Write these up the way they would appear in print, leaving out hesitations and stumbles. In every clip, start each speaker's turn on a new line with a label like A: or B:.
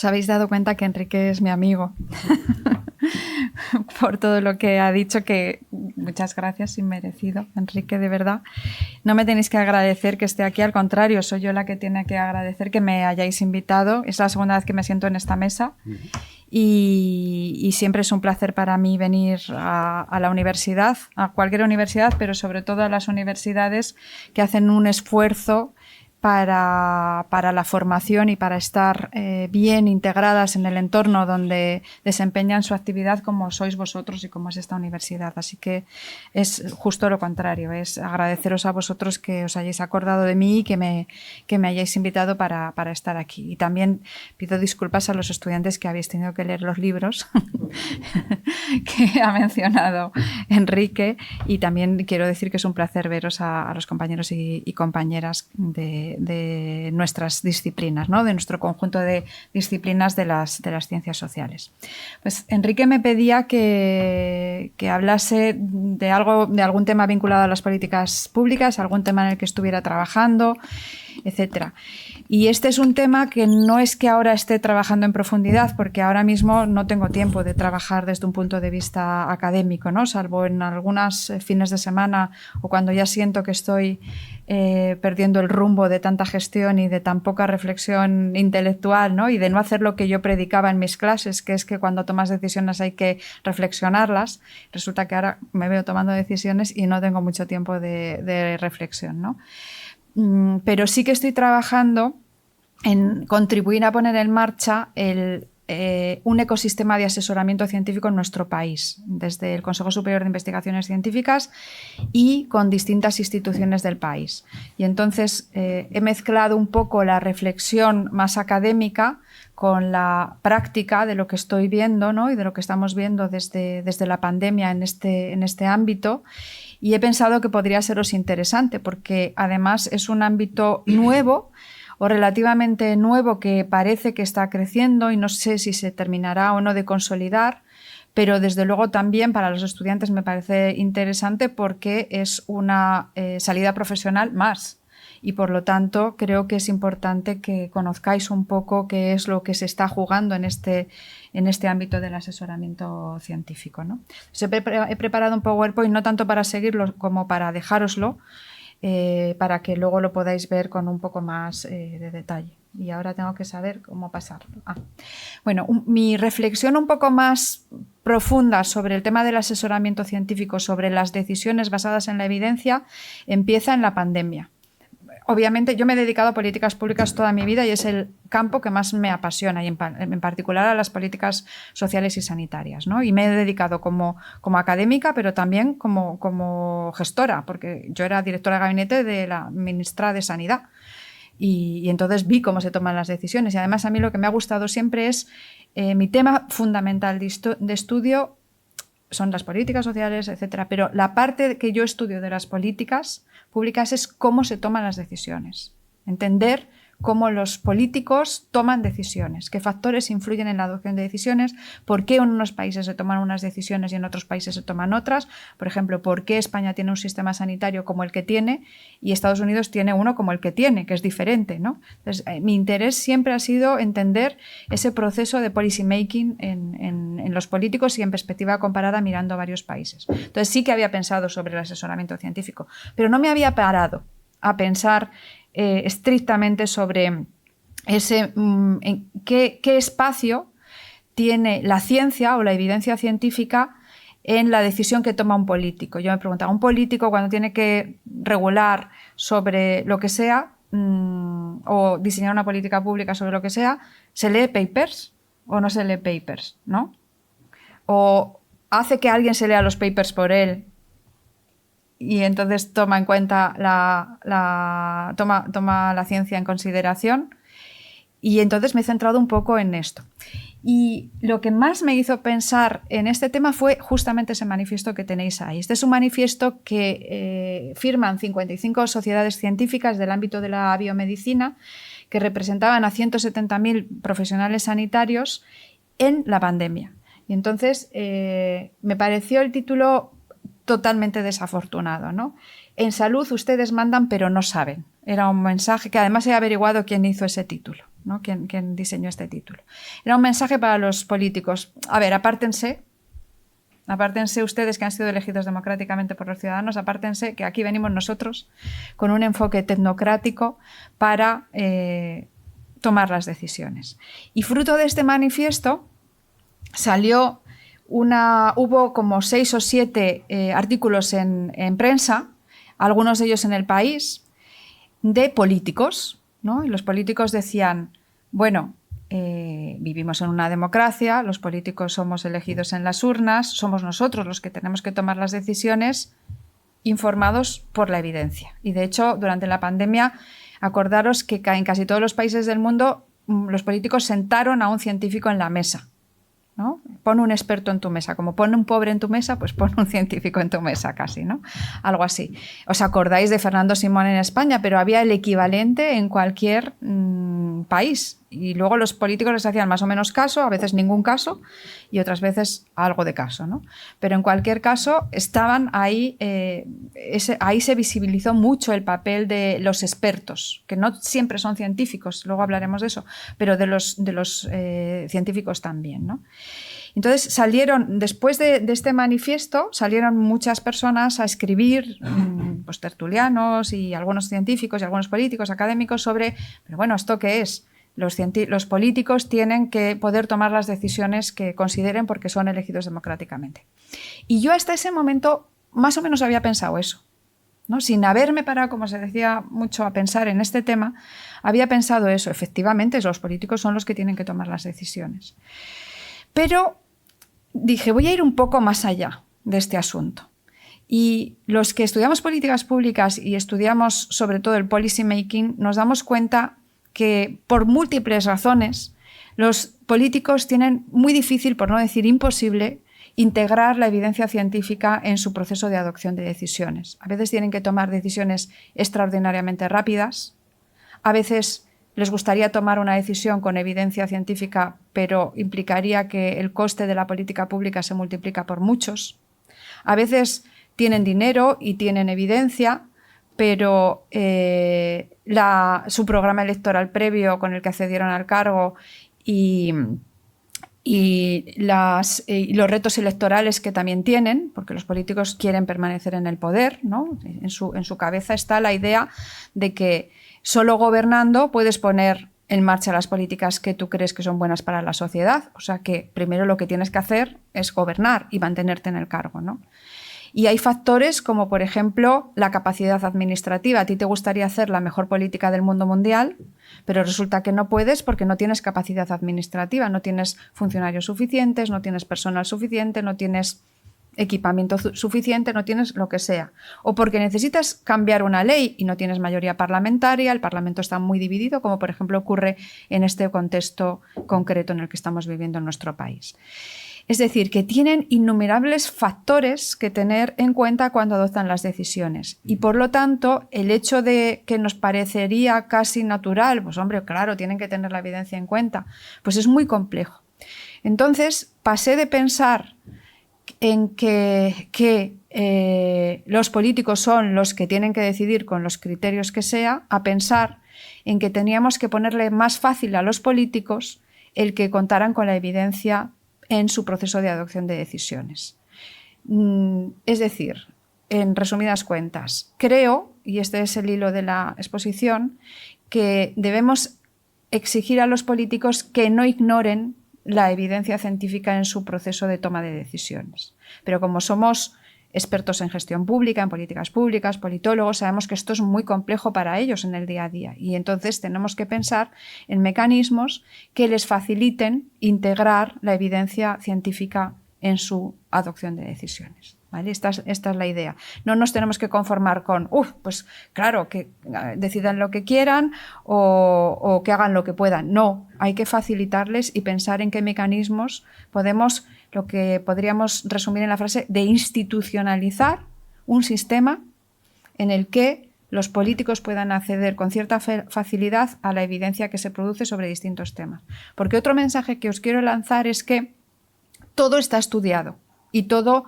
A: Os habéis dado cuenta que Enrique es mi amigo. Por todo lo que ha dicho, que muchas gracias, inmerecido, Enrique, de verdad. No me tenéis que agradecer que esté aquí, al contrario, soy yo la que tiene que agradecer que me hayáis invitado. Es la segunda vez que me siento en esta mesa y siempre es un placer para mí venir a la universidad, a cualquier universidad, pero sobre todo a las universidades que hacen un esfuerzo para la formación y para estar bien integradas en el entorno donde desempeñan su actividad, como sois vosotros y como es esta universidad. Así que es justo lo contrario, es agradeceros a vosotros que os hayáis acordado de mí y que me hayáis invitado para estar aquí. Y también pido disculpas a los estudiantes que habéis tenido que leer los libros que ha mencionado Enrique, y también quiero decir que es un placer veros a los compañeros y compañeras de nuestras disciplinas, ¿no? De nuestro conjunto de disciplinas de las ciencias sociales. Pues Enrique me pedía que hablase de algún tema vinculado a las políticas públicas, algún tema en el que estuviera trabajando, etcétera. Y este es un tema que no es que ahora esté trabajando en profundidad, porque ahora mismo no tengo tiempo de trabajar desde un punto de vista académico, ¿no? Salvo en algunos fines de semana o cuando ya siento que estoy perdiendo el rumbo de tanta gestión y de tan poca reflexión intelectual, ¿no? Y de no hacer lo que yo predicaba en mis clases, que es que cuando tomas decisiones hay que reflexionarlas. Resulta que ahora me veo tomando decisiones y no tengo mucho tiempo de reflexión, ¿no? Pero sí que estoy trabajando en contribuir a poner en marcha un ecosistema de asesoramiento científico en nuestro país, desde el Consejo Superior de Investigaciones Científicas y con distintas instituciones del país. Y entonces he mezclado un poco la reflexión más académica con la práctica de lo que estoy viendo, ¿no? Y de lo que estamos viendo desde la pandemia en este ámbito. Y he pensado que podría seros interesante porque además es un ámbito nuevo o relativamente nuevo que parece que está creciendo y no sé si se terminará o no de consolidar, pero desde luego también para los estudiantes me parece interesante porque es una salida profesional más. Y por lo tanto creo que es importante que conozcáis un poco qué es lo que se está jugando en este ámbito del asesoramiento científico, ¿no? He preparado un PowerPoint no tanto para seguirlo como para dejároslo, para que luego lo podáis ver con un poco más de detalle. Y ahora tengo que saber cómo pasarlo. Bueno, mi reflexión un poco más profunda sobre el tema del asesoramiento científico, sobre las decisiones basadas en la evidencia, empieza en la pandemia. Obviamente yo me he dedicado a políticas públicas toda mi vida y es el campo que más me apasiona, y en particular a las políticas sociales y sanitarias, ¿no? Y me he dedicado como académica, pero también como gestora, porque yo era directora de gabinete de la ministra de Sanidad y entonces vi cómo se toman las decisiones. Y además a mí lo que me ha gustado siempre es mi tema fundamental de estudio son las políticas sociales, etcétera, pero la parte que yo estudio de las políticas públicas es cómo se toman las decisiones. Entender cómo los políticos toman decisiones, qué factores influyen en la adopción de decisiones, por qué en unos países se toman unas decisiones y en otros países se toman otras. Por ejemplo, por qué España tiene un sistema sanitario como el que tiene y Estados Unidos tiene uno como el que tiene, que es diferente, ¿no? Entonces, mi interés siempre ha sido entender ese proceso de policy making en los políticos y en perspectiva comparada mirando a varios países. Entonces sí que había pensado sobre el asesoramiento científico, pero no me había parado a pensar estrictamente sobre qué espacio tiene la ciencia o la evidencia científica en la decisión que toma un político. Yo me preguntaba, ¿un político cuando tiene que regular sobre lo que sea o diseñar una política pública sobre lo que sea, se lee papers o no se lee papers, ¿no? O hace que alguien se lea los papers por él y entonces toma en cuenta toma la ciencia en consideración. Y entonces me he centrado un poco en esto. Y lo que más me hizo pensar en este tema fue justamente ese manifiesto que tenéis ahí. Este es un manifiesto que firman 55 sociedades científicas del ámbito de la biomedicina que representaban a 170.000 profesionales sanitarios en la pandemia. Y entonces me pareció el título totalmente desafortunado, ¿no? En salud ustedes mandan pero no saben. Era un mensaje que además he averiguado quién hizo ese título. ¿no? Quien diseñó este título. Era un mensaje para los políticos. A ver, apártense ustedes que han sido elegidos democráticamente por los ciudadanos, apártense que aquí venimos nosotros con un enfoque tecnocrático para tomar las decisiones. Y fruto de este manifiesto hubo como 6 o 7 artículos en prensa, algunos de ellos en El País, de políticos, ¿no? Y los políticos decían, bueno, vivimos en una democracia, los políticos somos elegidos en las urnas, somos nosotros los que tenemos que tomar las decisiones informados por la evidencia. Y de hecho, durante la pandemia, acordaros que en casi todos los países del mundo los políticos sentaron a un científico en la mesa, ¿no? Pon un experto en tu mesa, como pon un pobre en tu mesa, pues pon un científico en tu mesa casi, ¿no? Algo así. ¿Os acordáis de Fernando Simón en España? Pero había el equivalente en cualquier país. Y luego los políticos les hacían más o menos caso, a veces ningún caso y otras veces algo de caso, ¿no? Pero en cualquier caso estaban ahí, ahí se visibilizó mucho el papel de los expertos, que no siempre son científicos, luego hablaremos de eso, pero de los científicos también, ¿no? Entonces después de este manifiesto, salieron muchas personas a escribir, pues tertulianos y algunos científicos y algunos políticos, académicos, sobre, pero bueno, ¿esto qué es? Los políticos tienen que poder tomar las decisiones que consideren porque son elegidos democráticamente. Y yo hasta ese momento más o menos había pensado eso, ¿no? Sin haberme parado, como se decía mucho, a pensar en este tema, había pensado eso. Efectivamente, los políticos son los que tienen que tomar las decisiones. Pero dije, voy a ir un poco más allá de este asunto. Y los que estudiamos políticas públicas y estudiamos sobre todo el policy making, nos damos cuenta que por múltiples razones los políticos tienen muy difícil, por no decir imposible, integrar la evidencia científica en su proceso de adopción de decisiones. A veces tienen que tomar decisiones extraordinariamente rápidas, a veces les gustaría tomar una decisión con evidencia científica, pero implicaría que el coste de la política pública se multiplica por muchos. A veces tienen dinero y tienen evidencia, pero su programa electoral previo con el que accedieron al cargo y los retos electorales que también tienen, porque los políticos quieren permanecer en el poder, ¿no? En su cabeza está la idea de que solo gobernando puedes poner en marcha las políticas que tú crees que son buenas para la sociedad. O sea que primero lo que tienes que hacer es gobernar y mantenerte en el cargo, ¿no? Y hay factores como, por ejemplo, la capacidad administrativa. A ti te gustaría hacer la mejor política del mundo mundial, pero resulta que no puedes porque no tienes capacidad administrativa, no tienes funcionarios suficientes, no tienes personal suficiente, no tienes equipamiento suficiente, no tienes lo que sea. O porque necesitas cambiar una ley y no tienes mayoría parlamentaria, el Parlamento está muy dividido, como por ejemplo ocurre en este contexto concreto en el que estamos viviendo en nuestro país. Es decir, que tienen innumerables factores que tener en cuenta cuando adoptan las decisiones. Y por lo tanto, el hecho de que nos parecería casi natural, pues hombre, claro, tienen que tener la evidencia en cuenta, pues es muy complejo. Entonces, pasé de pensar en que los políticos son los que tienen que decidir con los criterios que sea, a pensar en que teníamos que ponerle más fácil a los políticos el que contaran con la evidencia en su proceso de adopción de decisiones. Es decir, en resumidas cuentas, creo, y este es el hilo de la exposición, que debemos exigir a los políticos que no ignoren la evidencia científica en su proceso de toma de decisiones. Pero como somos expertos en gestión pública, en políticas públicas, politólogos, sabemos que esto es muy complejo para ellos en el día a día y entonces tenemos que pensar en mecanismos que les faciliten integrar la evidencia científica en su adopción de decisiones. ¿Vale? Esta es la idea. No nos tenemos que conformar con, pues claro, que decidan lo que quieran o que hagan lo que puedan. No, hay que facilitarles y pensar en qué mecanismos podemos, lo que podríamos resumir en la frase, de institucionalizar un sistema en el que los políticos puedan acceder con cierta facilidad a la evidencia que se produce sobre distintos temas. Porque otro mensaje que os quiero lanzar es que todo está estudiado y todo...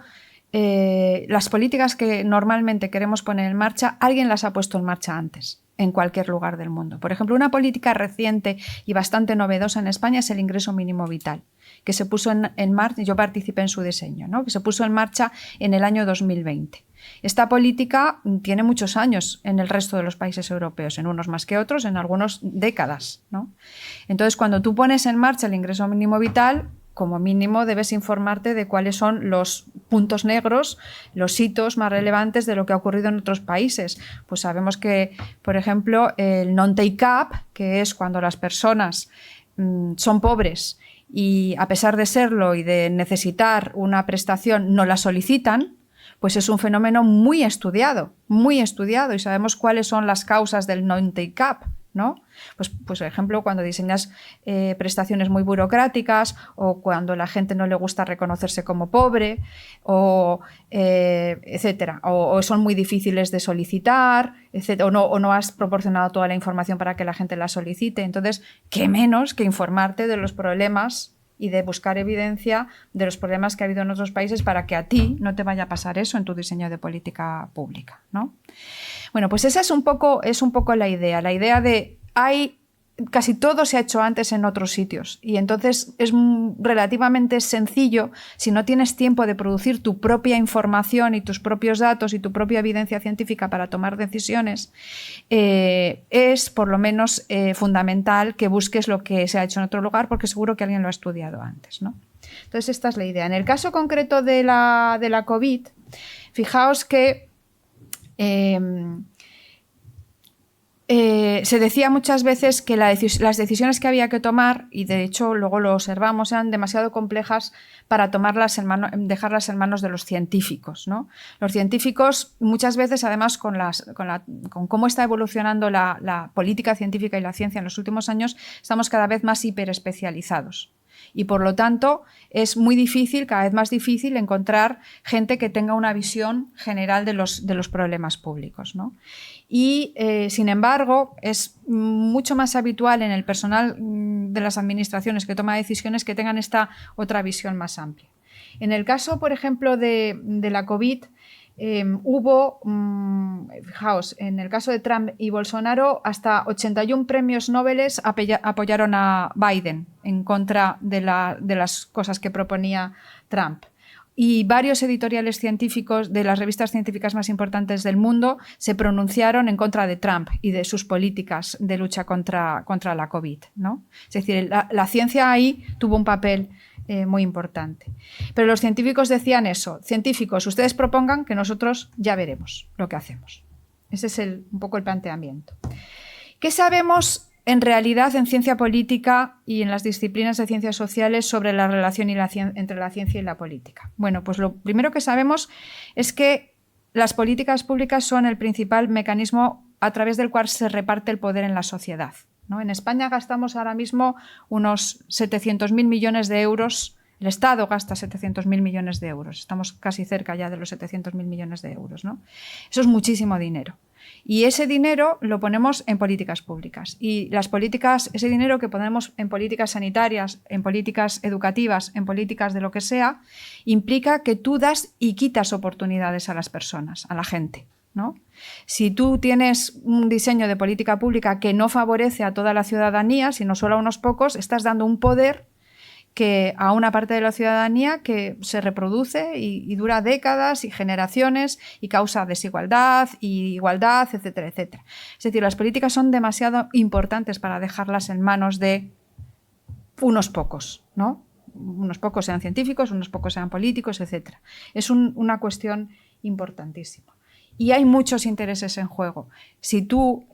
A: las políticas que normalmente queremos poner en marcha, alguien las ha puesto en marcha antes. en cualquier lugar del mundo. Por ejemplo, una política reciente y bastante novedosa en España es el ingreso mínimo vital, que se puso en marcha, yo participé en su diseño, ¿no? Que se puso en marcha en el año 2020. Esta política tiene muchos años en el resto de los países europeos, en unos más que otros, en algunos décadas, ¿no? Entonces, cuando tú pones en marcha el ingreso mínimo vital, como mínimo debes informarte de cuáles son los puntos negros, los hitos más relevantes de lo que ha ocurrido en otros países. Pues sabemos que, por ejemplo, el non-take-up, que es cuando las personas son pobres y a pesar de serlo y de necesitar una prestación no la solicitan, pues es un fenómeno muy estudiado y sabemos cuáles son las causas del non-take-up, ¿no? Pues, por ejemplo, cuando diseñas prestaciones muy burocráticas o cuando la gente no le gusta reconocerse como pobre, o etcétera, o son muy difíciles de solicitar, etcétera, o no has proporcionado toda la información para que la gente la solicite. Entonces, ¿qué menos que informarte de los problemas y de buscar evidencia de los problemas que ha habido en otros países para que a ti no te vaya a pasar eso en tu diseño de política pública, ¿no? Bueno, pues esa es un poco la idea de casi todo se ha hecho antes en otros sitios y entonces es relativamente sencillo, si no tienes tiempo de producir tu propia información y tus propios datos y tu propia evidencia científica para tomar decisiones, es por lo menos fundamental que busques lo que se ha hecho en otro lugar porque seguro que alguien lo ha estudiado antes, ¿no? Entonces esta es la idea. En el caso concreto de la COVID, fijaos que se decía muchas veces que las decisiones que había que tomar, y de hecho luego lo observamos, eran demasiado complejas para dejarlas en manos de los científicos, ¿no? Los científicos muchas veces, además, con cómo está evolucionando la política científica y la ciencia en los últimos años, estamos cada vez más hiperespecializados. Y por lo tanto es muy difícil, cada vez más difícil, encontrar gente que tenga una visión general de los problemas públicos, ¿no? Y sin embargo es mucho más habitual en el personal de las administraciones que toma decisiones que tengan esta otra visión más amplia. En el caso, por ejemplo, de la COVID, hubo, fijaos, en el caso de Trump y Bolsonaro, hasta 81 premios Nobel apoyaron a Biden en contra de las cosas que proponía Trump. Y varios editoriales científicos de las revistas científicas más importantes del mundo se pronunciaron en contra de Trump y de sus políticas de lucha contra la COVID, ¿no? Es decir, la ciencia ahí tuvo un papel muy importante. Pero los científicos decían eso: científicos, ustedes propongan que nosotros ya veremos lo que hacemos. Ese es un poco el planteamiento. ¿Qué sabemos en realidad en ciencia política y en las disciplinas de ciencias sociales sobre la relación entre la ciencia y la política? Bueno, pues lo primero que sabemos es que las políticas públicas son el principal mecanismo a través del cual se reparte el poder en la sociedad, ¿no? En España gastamos ahora mismo unos 700.000 millones de euros. El Estado gasta 700.000 millones de euros. Estamos casi cerca ya de los 700.000 millones de euros, ¿no? Eso es muchísimo dinero. Y ese dinero lo ponemos en políticas públicas. Y ese dinero que ponemos en políticas sanitarias, en políticas educativas, en políticas de lo que sea, implica que tú das y quitas oportunidades a las personas, a la gente, ¿no? Si tú tienes un diseño de política pública que no favorece a toda la ciudadanía, sino solo a unos pocos, estás dando un poder a una parte de la ciudadanía que se reproduce y dura décadas y generaciones y causa desigualdad y igualdad, etcétera, etcétera. Es decir, las políticas son demasiado importantes para dejarlas en manos de unos pocos, ¿no? Unos pocos sean científicos, unos pocos sean políticos, etcétera. Es una cuestión importantísima. Y hay muchos intereses en juego. Si tú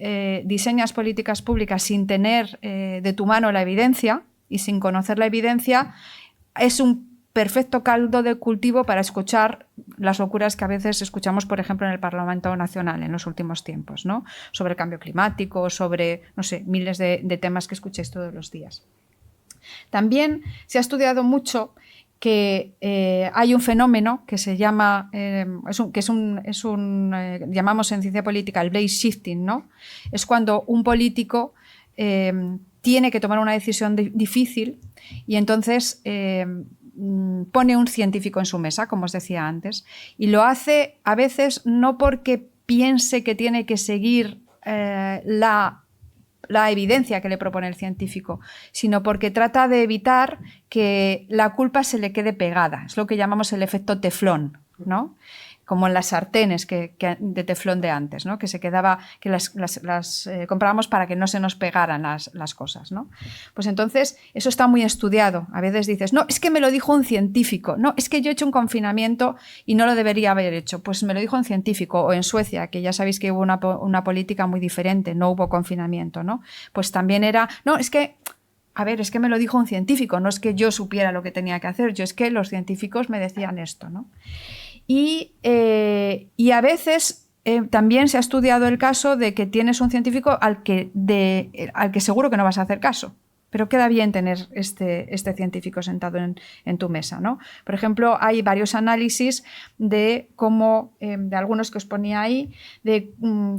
A: diseñas políticas públicas sin tener de tu mano la evidencia y sin conocer la evidencia, es un perfecto caldo de cultivo para escuchar las locuras que a veces escuchamos, por ejemplo, en el Parlamento Nacional en los últimos tiempos, ¿no? Sobre el cambio climático, sobre, no sé, miles de temas que escuchéis todos los días. También se ha estudiado mucho que hay un fenómeno que se llama, llamamos en ciencia política el blame shifting, ¿no? Es cuando un político tiene que tomar una decisión difícil y entonces pone un científico en su mesa, como os decía antes, y lo hace a veces no porque piense que tiene que seguir la evidencia que le propone el científico, sino porque trata de evitar que la culpa se le quede pegada. Es lo que llamamos el efecto teflón, ¿no? Como en las sartenes de teflón de antes, ¿no? Que se quedaba, que las comprábamos para que no se nos pegaran las cosas, ¿no? Pues entonces eso está muy estudiado. A veces dices, no, es que me lo dijo un científico, no, es que yo he hecho un confinamiento y no lo debería haber hecho. Pues me lo dijo un científico. O en Suecia, que ya sabéis que hubo una política muy diferente, no hubo confinamiento, ¿no? Pues también era, no, es que es que me lo dijo un científico, no es que yo supiera lo que tenía que hacer, es que los científicos me decían esto, ¿no? Y a veces también se ha estudiado el caso de que tienes un científico al que seguro que no vas a hacer caso, pero queda bien tener este científico sentado en tu mesa, ¿no? Por ejemplo, hay varios análisis de cómo, de algunos que os ponía ahí, de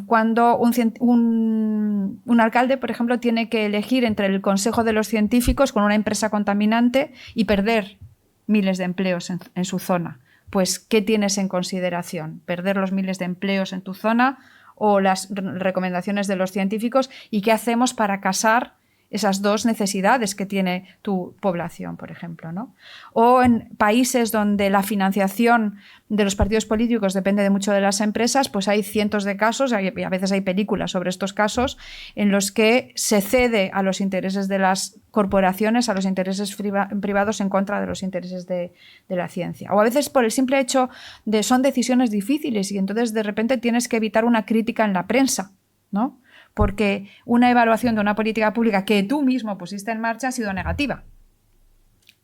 A: cuando un alcalde, por ejemplo, tiene que elegir entre el consejo de los científicos con una empresa contaminante y perder miles de empleos en su zona. Pues, ¿qué tienes en consideración? ¿Perder los miles de empleos en tu zona o las recomendaciones de los científicos? ¿Y qué hacemos para casar esas dos necesidades que tiene tu población, por ejemplo, ¿no? O en países donde la financiación de los partidos políticos depende de mucho de las empresas, pues hay cientos de casos, y a veces hay películas sobre estos casos, en los que se cede a los intereses de las corporaciones, a los intereses privados en contra de los intereses de la ciencia. O a veces por el simple hecho de son decisiones difíciles y entonces de repente tienes que evitar una crítica en la prensa, ¿no? Porque una evaluación de una política pública que tú mismo pusiste en marcha ha sido negativa.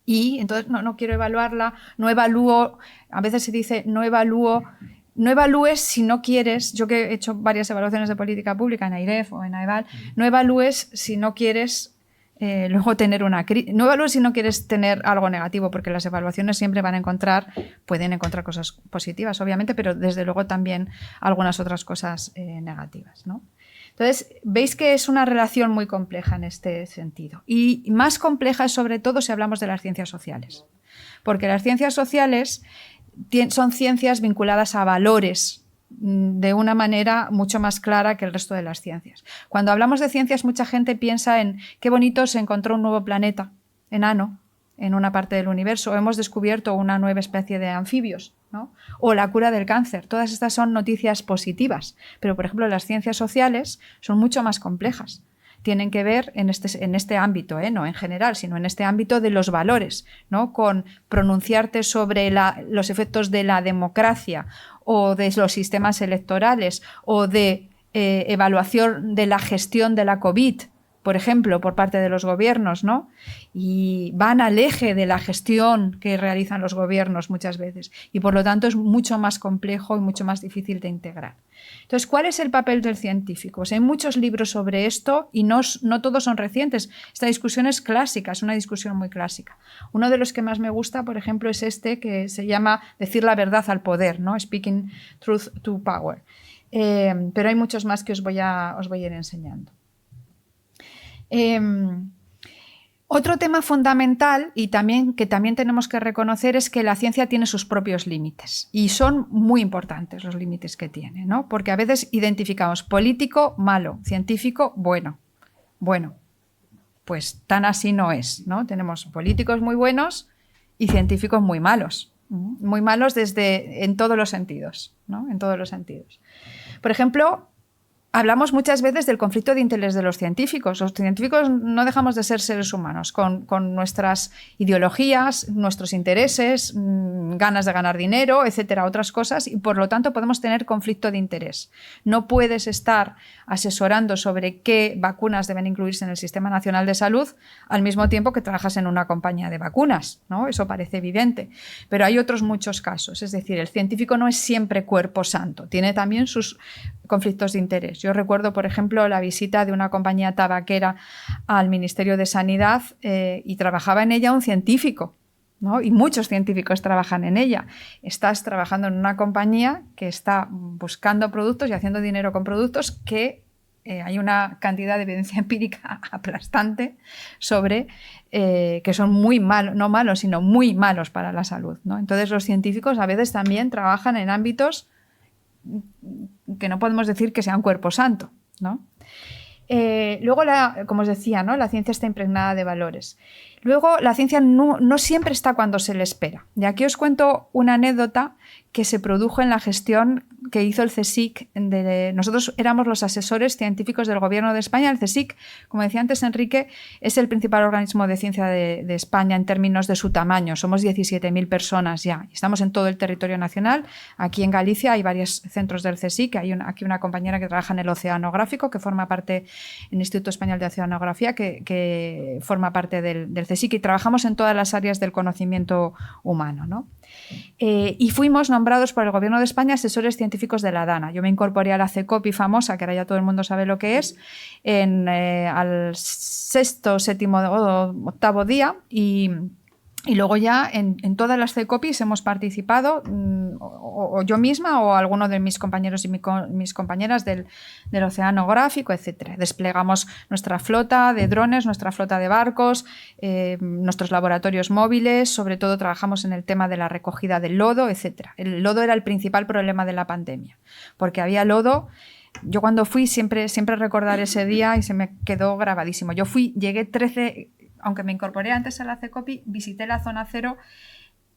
A: Y entonces no quiero evaluarla, no evalúo, a veces se dice no evalúes si no quieres, yo que he hecho varias evaluaciones de política pública en AIREF o en AEVAL, no evalúes si no quieres luego tener no evalúes si no quieres tener algo negativo, porque las evaluaciones siempre pueden encontrar cosas positivas, obviamente, pero desde luego también algunas otras cosas negativas, ¿no? Entonces, veis que es una relación muy compleja en este sentido. Y más compleja es sobre todo si hablamos de las ciencias sociales. Porque las ciencias sociales son ciencias vinculadas a valores de una manera mucho más clara que el resto de las ciencias. Cuando hablamos de ciencias, mucha gente piensa en qué bonito se encontró un nuevo planeta enano en una parte del universo, o hemos descubierto una nueva especie de anfibios, ¿no? O la cura del cáncer. Todas estas son noticias positivas, pero por ejemplo las ciencias sociales son mucho más complejas. Tienen que ver en este ámbito, no en general, sino en este ámbito de los valores, ¿no? Con pronunciarte sobre los efectos de la democracia o de los sistemas electorales o de evaluación de la gestión de la COVID, por ejemplo, por parte de los gobiernos, ¿no? Y van al eje de la gestión que realizan los gobiernos muchas veces. Y por lo tanto es mucho más complejo y mucho más difícil de integrar. Entonces, ¿cuál es el papel del científico? Pues hay muchos libros sobre esto y no todos son recientes. Esta discusión es clásica, es una discusión muy clásica. Uno de los que más me gusta, por ejemplo, es este que se llama Decir la verdad al poder, ¿no? Speaking Truth to Power. Pero hay muchos más que os voy a ir enseñando. Otro tema fundamental y que también tenemos que reconocer es que la ciencia tiene sus propios límites y son muy importantes los límites que tiene, ¿no? Porque a veces identificamos político malo, científico bueno. Bueno, pues tan así no es, ¿no? Tenemos políticos muy buenos y científicos muy malos en todos los sentidos, ¿no? En todos los sentidos. Por ejemplo, hablamos muchas veces del conflicto de interés de los científicos. Los científicos no dejamos de ser seres humanos, con nuestras ideologías, nuestros intereses, ganas de ganar dinero, etcétera, otras cosas, y por lo tanto podemos tener conflicto de interés. No puedes estar asesorando sobre qué vacunas deben incluirse en el Sistema Nacional de Salud al mismo tiempo que trabajas en una compañía de vacunas, ¿no? Eso parece evidente. Pero hay otros muchos casos. Es decir, el científico no es siempre cuerpo santo, tiene también sus conflictos de interés. Yo recuerdo, por ejemplo, la visita de una compañía tabaquera al Ministerio de Sanidad y trabajaba en ella un científico, ¿no? Y muchos científicos trabajan en ella. Estás trabajando en una compañía que está buscando productos y haciendo dinero con productos que hay una cantidad de evidencia empírica aplastante sobre que son muy malos, no malos, sino muy malos para la salud, ¿no? Entonces los científicos a veces también trabajan en ámbitos que no podemos decir que sea un cuerpo santo, ¿no? Luego, como os decía, ¿no? La ciencia está impregnada de valores. Luego, la ciencia no siempre está cuando se le espera. Y aquí os cuento una anécdota que se produjo en la gestión que hizo el CSIC. Nosotros éramos los asesores científicos del Gobierno de España. El CSIC, como decía antes Enrique, es el principal organismo de ciencia de España en términos de su tamaño. Somos 17.000 personas ya. Estamos en todo el territorio nacional. Aquí en Galicia hay varios centros del CSIC. Hay aquí una compañera que trabaja en el oceanográfico, que forma parte del Instituto Español de Oceanografía, que forma parte del CSIC, y trabajamos en todas las áreas del conocimiento humano, ¿no? Y fuimos nombrados por el Gobierno de España asesores científicos de la DANA. Yo me incorporé a la CECOPI famosa, que ahora ya todo el mundo sabe lo que es, al 6º, 7º o 8º día, y luego ya en todas las CECOPIs hemos participado, o yo misma o alguno de mis compañeros y mis compañeras del oceanográfico, etc. Desplegamos nuestra flota de drones, nuestra flota de barcos, nuestros laboratorios móviles, sobre todo trabajamos en el tema de la recogida del lodo, etc. El lodo era el principal problema de la pandemia, porque había lodo. Yo cuando fui siempre recordaré ese día y se me quedó grabadísimo. Llegué 13... Aunque me incorporé antes a la CECOPI, visité la zona 0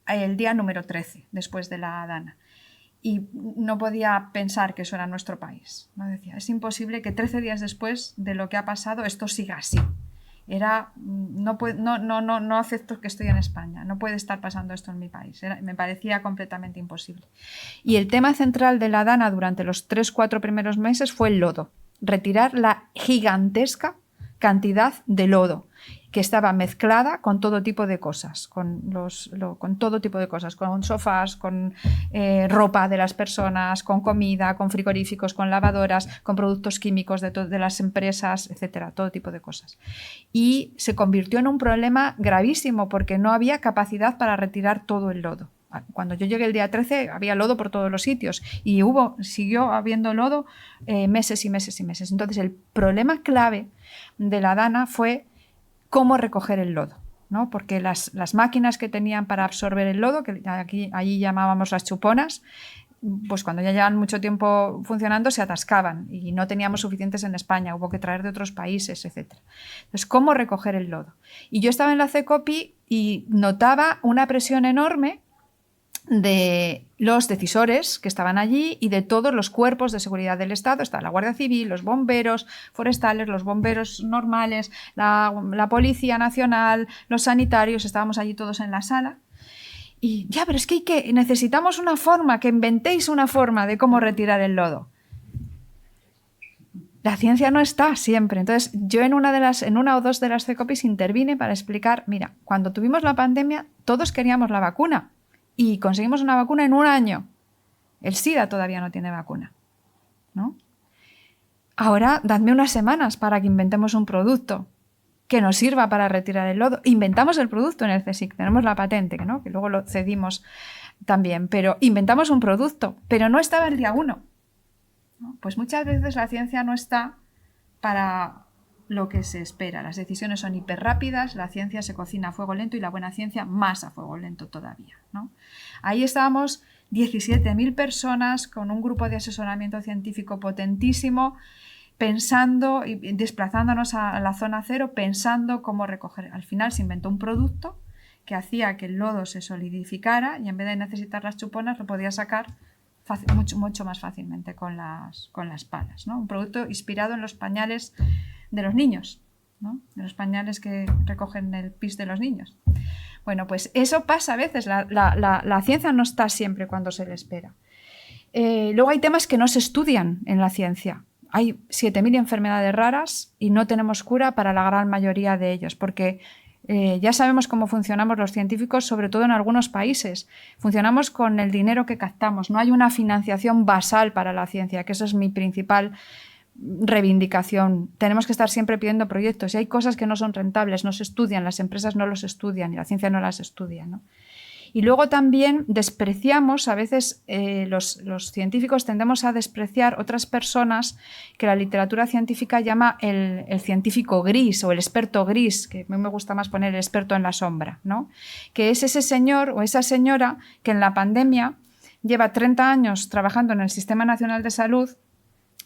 A: el día número 13, después de la DANA. Y no podía pensar que eso era nuestro país. ¿No? Decía, es imposible que 13 días después de lo que ha pasado esto siga así. No acepto que estoy en España, no puede estar pasando esto en mi país. Me parecía completamente imposible. Y el tema central de la DANA durante los 3-4 primeros meses fue el lodo. Retirar la gigantesca cantidad de lodo que estaba mezclada con todo tipo de cosas, con todo tipo de cosas, con sofás, con ropa de las personas, con comida, con frigoríficos, con lavadoras, con productos químicos de las empresas, etcétera, todo tipo de cosas. Y se convirtió en un problema gravísimo porque no había capacidad para retirar todo el lodo. Cuando yo llegué el día 13 había lodo por todos los sitios y siguió habiendo lodo meses y meses y meses. Entonces el problema clave de la DANA fue cómo recoger el lodo, ¿no? Porque las máquinas que tenían para absorber el lodo, que allí llamábamos las chuponas, pues cuando ya llevan mucho tiempo funcionando se atascaban y no teníamos suficientes en España, hubo que traer de otros países, etc. Entonces, ¿cómo recoger el lodo? Y yo estaba en la CECOPI y notaba una presión enorme de los decisores que estaban allí y de todos los cuerpos de seguridad del Estado. Está la Guardia Civil, los bomberos forestales, los bomberos normales, la Policía Nacional, los sanitarios, estábamos allí todos en la sala. Y ya, pero es que necesitamos una forma, que inventéis una forma de cómo retirar el lodo. La ciencia no está siempre. Entonces, yo en una o dos de las CECOPIs intervine para explicar, mira, cuando tuvimos la pandemia, todos queríamos la vacuna. Y conseguimos una vacuna en un año. El SIDA todavía no tiene vacuna, ¿no? Ahora, dadme unas semanas para que inventemos un producto que nos sirva para retirar el lodo. Inventamos el producto en el CSIC, tenemos la patente, ¿no? Que luego lo cedimos también, pero inventamos un producto, pero no estaba el día 1, ¿no? Pues muchas veces la ciencia no está para lo que se espera. Las decisiones son hiperrápidas, la ciencia se cocina a fuego lento y la buena ciencia más a fuego lento todavía, ¿no? Ahí estábamos 17.000 personas con un grupo de asesoramiento científico potentísimo, pensando y desplazándonos a la zona 0, pensando cómo recoger. Al final se inventó un producto que hacía que el lodo se solidificara y en vez de necesitar las chuponas lo podía sacar mucho más fácilmente con las palas, ¿no? Un producto inspirado en los pañales de los niños, ¿no? De los pañales que recogen el pis de los niños. Bueno, pues eso pasa a veces. La ciencia no está siempre cuando se le espera. Luego hay temas que no se estudian en la ciencia. Hay 7.000 enfermedades raras y no tenemos cura para la gran mayoría de ellos, porque ya sabemos cómo funcionamos los científicos, sobre todo en algunos países. Funcionamos con el dinero que captamos. No hay una financiación basal para la ciencia, que eso es mi principal reivindicación. Tenemos que estar siempre pidiendo proyectos y hay cosas que no son rentables, no se estudian, las empresas no los estudian y la ciencia no las estudia, ¿no? Y luego también despreciamos, a veces los científicos tendemos a despreciar otras personas que la literatura científica llama el científico gris o el experto gris, que a mí me gusta más poner el experto en la sombra, ¿no? Que es ese señor o esa señora que en la pandemia lleva 30 años trabajando en el Sistema Nacional de Salud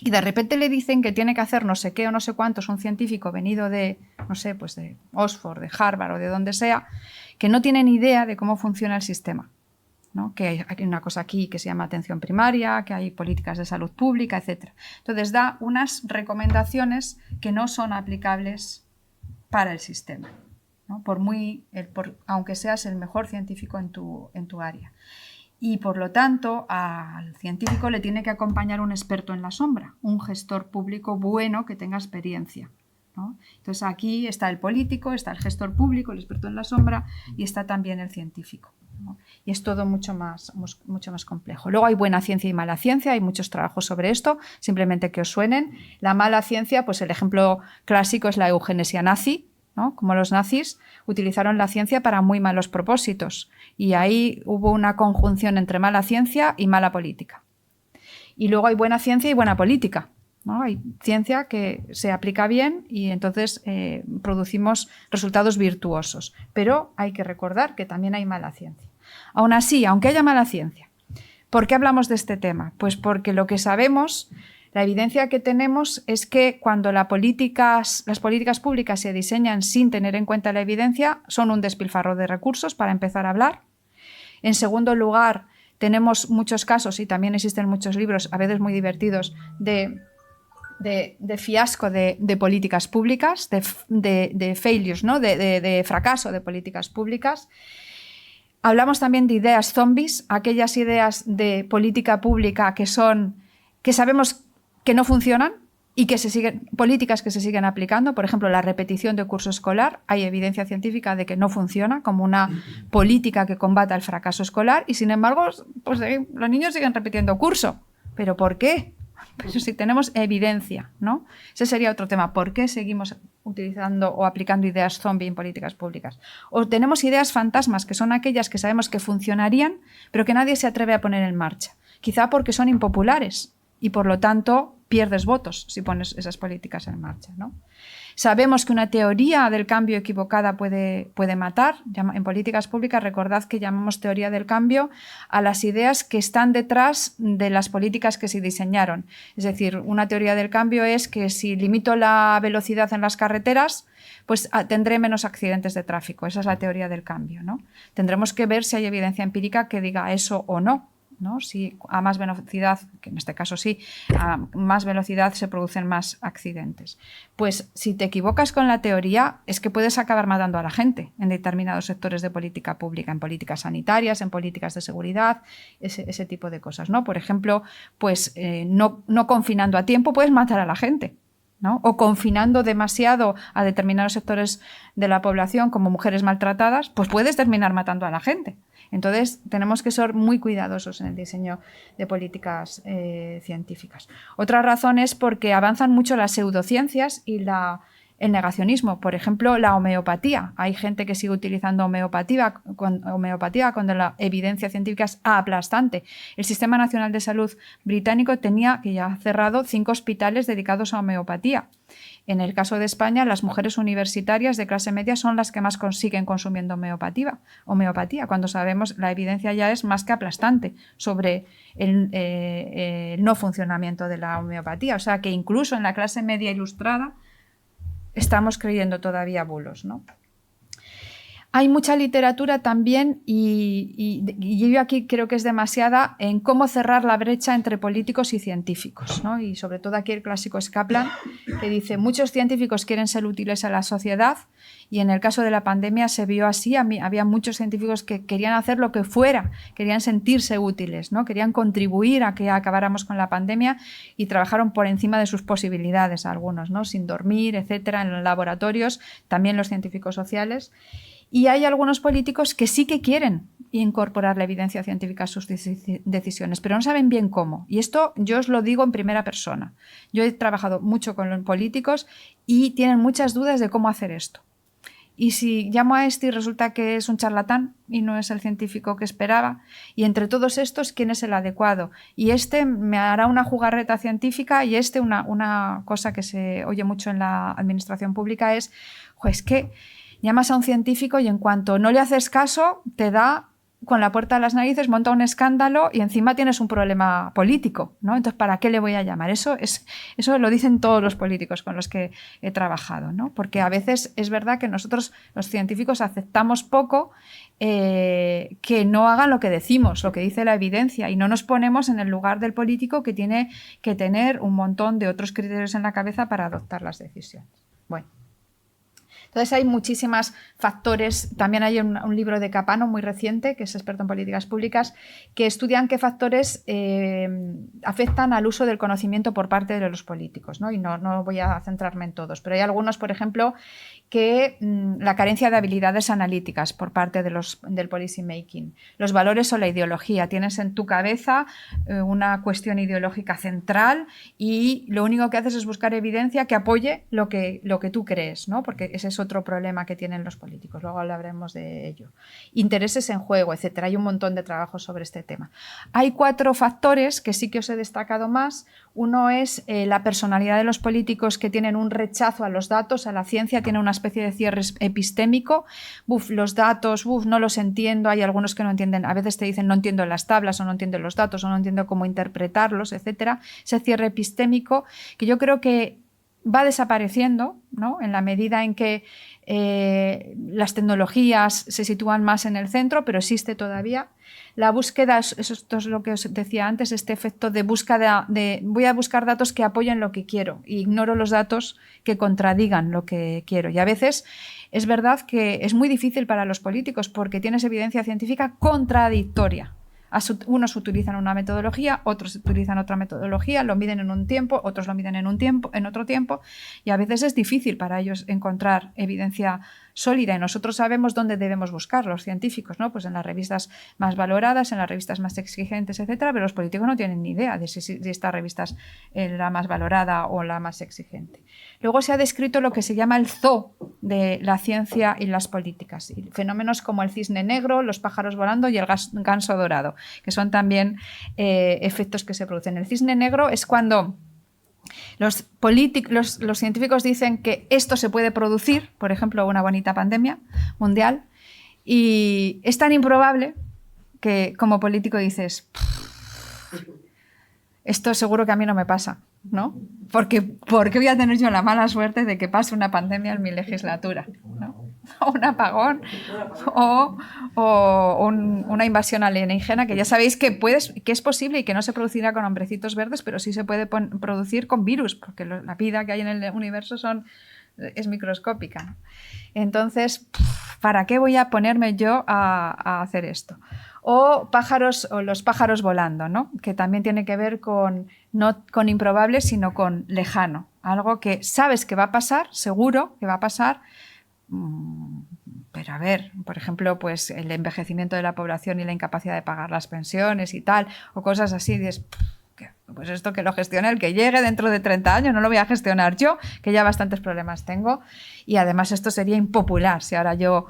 A: y de repente le dicen que tiene que hacer no sé qué o no sé cuántos, un científico venido de, no sé, pues de Oxford, de Harvard o de donde sea, que no tiene ni idea de cómo funciona el sistema, ¿no? Que hay una cosa aquí que se llama atención primaria, que hay políticas de salud pública, etc. Entonces da unas recomendaciones que no son aplicables para el sistema, ¿no? Aunque seas el mejor científico en tu área. Y por lo tanto, al científico le tiene que acompañar un experto en la sombra, un gestor público bueno que tenga experiencia, ¿no? Entonces aquí está el político, está el gestor público, el experto en la sombra y está también el científico, ¿no? Y es todo mucho más complejo. Luego hay buena ciencia y mala ciencia, hay muchos trabajos sobre esto, simplemente que os suenen. La mala ciencia, pues el ejemplo clásico es la eugenesia nazi, ¿no? Como los nazis utilizaron la ciencia para muy malos propósitos y ahí hubo una conjunción entre mala ciencia y mala política. Y luego hay buena ciencia y buena política, ¿no? Hay ciencia que se aplica bien y entonces producimos resultados virtuosos, pero hay que recordar que también hay mala ciencia. Aún así, aunque haya mala ciencia, ¿por qué hablamos de este tema? Pues porque lo que sabemos, la evidencia que tenemos es que cuando las políticas públicas se diseñan sin tener en cuenta la evidencia, son un despilfarro de recursos, para empezar a hablar. En segundo lugar, tenemos muchos casos, y también existen muchos libros, a veces muy divertidos, de fiasco de políticas públicas, de failures, ¿no? de fracaso de políticas públicas. Hablamos también de ideas zombies, aquellas ideas de política pública que sabemos que no funcionan y políticas que se siguen aplicando. Por ejemplo, la repetición de curso escolar. Hay evidencia científica de que no funciona como una política que combata el fracaso escolar y, sin embargo, pues, los niños siguen repitiendo curso. ¿Pero por qué? Pero si tenemos evidencia, ¿no? Ese sería otro tema. ¿Por qué seguimos utilizando o aplicando ideas zombie en políticas públicas? O tenemos ideas fantasmas, que son aquellas que sabemos que funcionarían, pero que nadie se atreve a poner en marcha. Quizá porque son impopulares y, por lo tanto, pierdes votos si pones esas políticas en marcha, ¿no? Sabemos que una teoría del cambio equivocada puede matar. En políticas públicas, recordad que llamamos teoría del cambio a las ideas que están detrás de las políticas que se diseñaron. Es decir, una teoría del cambio es que si limito la velocidad en las carreteras, pues tendré menos accidentes de tráfico. Esa es la teoría del cambio, ¿no? Tendremos que ver si hay evidencia empírica que diga eso o no, ¿no? Si a más velocidad, que en este caso sí, a más velocidad se producen más accidentes. Pues si te equivocas con la teoría, es que puedes acabar matando a la gente en determinados sectores de política pública, en políticas sanitarias, en políticas de seguridad, ese tipo de cosas, ¿no? Por ejemplo, pues no confinando a tiempo puedes matar a la gente, ¿no? O confinando demasiado a determinados sectores de la población, como mujeres maltratadas, pues puedes terminar matando a la gente. Entonces, tenemos que ser muy cuidadosos en el diseño de políticas científicas. Otra razón es porque avanzan mucho las pseudociencias y el negacionismo. Por ejemplo, la homeopatía. Hay gente que sigue utilizando homeopatía cuando la evidencia científica es aplastante. El Sistema Nacional de Salud británico tenía, que ya ha cerrado, 5 hospitales dedicados a homeopatía. En el caso de España, las mujeres universitarias de clase media son las que más siguen consumiendo homeopatía, cuando sabemos la evidencia ya es más que aplastante sobre el no funcionamiento de la homeopatía. O sea que incluso en la clase media ilustrada estamos creyendo todavía bulos, ¿no? Hay mucha literatura también y yo aquí creo que es demasiada en cómo cerrar la brecha entre políticos y científicos, ¿no? Y sobre todo aquí el clásico es Kaplan, que dice muchos científicos quieren ser útiles a la sociedad y en el caso de la pandemia se vio así. Había muchos científicos que querían hacer lo que fuera, querían sentirse útiles, ¿no? Querían contribuir a que acabáramos con la pandemia y trabajaron por encima de sus posibilidades algunos, ¿no? Sin dormir, etcétera, en los laboratorios, también los científicos sociales. Y hay algunos políticos que sí que quieren incorporar la evidencia científica a sus decisiones, pero no saben bien cómo. Y esto yo os lo digo en primera persona. Yo he trabajado mucho con los políticos y tienen muchas dudas de cómo hacer esto. Y si llamo a este y resulta que es un charlatán y no es el científico que esperaba, y entre todos estos, ¿quién es el adecuado? Y este me hará una jugarreta científica y una cosa que se oye mucho en la administración pública es que llamas a un científico y en cuanto no le haces caso, te da con la puerta a las narices, monta un escándalo y encima tienes un problema político, ¿no? Entonces, ¿para qué le voy a llamar? Eso lo dicen todos los políticos con los que he trabajado, ¿no? Porque a veces es verdad que nosotros, los científicos, aceptamos poco que no hagan lo que decimos, lo que dice la evidencia, y no nos ponemos en el lugar del político, que tiene que tener un montón de otros criterios en la cabeza para adoptar las decisiones. Bueno. Entonces hay muchísimos factores. También hay un libro de Capano muy reciente, que es experto en políticas públicas, que estudian qué factores afectan al uso del conocimiento por parte de los políticos, ¿no? Y no voy a centrarme en todos, pero hay algunos, por ejemplo, que la carencia de habilidades analíticas por parte del policy making, los valores o la ideología. Tienes en tu cabeza una cuestión ideológica central y lo único que haces es buscar evidencia que apoye lo que tú crees, ¿no? Porque ese es otro problema que tienen los políticos, luego hablaremos de ello. Intereses en juego, etcétera. Hay un montón de trabajos sobre este tema. Hay 4 factores que sí que os he destacado más. Uno es la personalidad de los políticos, que tienen un rechazo a los datos, a la ciencia, tienen una especie de cierre epistémico. Los datos, no los entiendo. Hay algunos que no entienden, a veces te dicen no entiendo las tablas, o no entiendo los datos, o no entiendo cómo interpretarlos, etcétera. Ese cierre epistémico, que yo creo que va desapareciendo, ¿no? En la medida en que las tecnologías se sitúan más en el centro, pero existe todavía. La búsqueda, esto es lo que os decía antes, este efecto de búsqueda voy a buscar datos que apoyen lo que quiero e ignoro los datos que contradigan lo que quiero. Y a veces es verdad que es muy difícil para los políticos porque tienes evidencia científica contradictoria. Unos utilizan una metodología, otros utilizan otra metodología, lo miden en un tiempo, otros lo miden en otro tiempo, y a veces es difícil para ellos encontrar evidencia sólida, y nosotros sabemos dónde debemos buscar, los científicos, ¿no? Pues en las revistas más valoradas, en las revistas más exigentes, etcétera, pero los políticos no tienen ni idea de si esta revista es la más valorada o la más exigente. Luego se ha descrito lo que se llama el zoo de la ciencia y las políticas, y fenómenos como el cisne negro, los pájaros volando y el ganso dorado, que son también efectos que se producen. El cisne negro es cuando los científicos dicen que esto se puede producir, por ejemplo, una bonita pandemia mundial, y es tan improbable que como político dices, esto seguro que a mí no me pasa, ¿no? ¿Por qué voy a tener yo la mala suerte de que pase una pandemia en mi legislatura, ¿no? O un apagón o una invasión alienígena, que ya sabéis que es posible y que no se producirá con hombrecitos verdes, pero sí se puede producir con virus, porque la vida que hay en el universo es microscópica. Entonces, ¿para qué voy a ponerme yo a hacer esto? O los pájaros volando, ¿no? Que también tiene que ver no con improbable, sino con lejano. Algo que sabes que va a pasar, seguro que va a pasar, pero a ver, por ejemplo, pues el envejecimiento de la población y la incapacidad de pagar las pensiones y tal, o cosas así, pues esto que lo gestione el que llegue dentro de 30 años, no lo voy a gestionar yo, que ya bastantes problemas tengo, y además esto sería impopular si ahora yo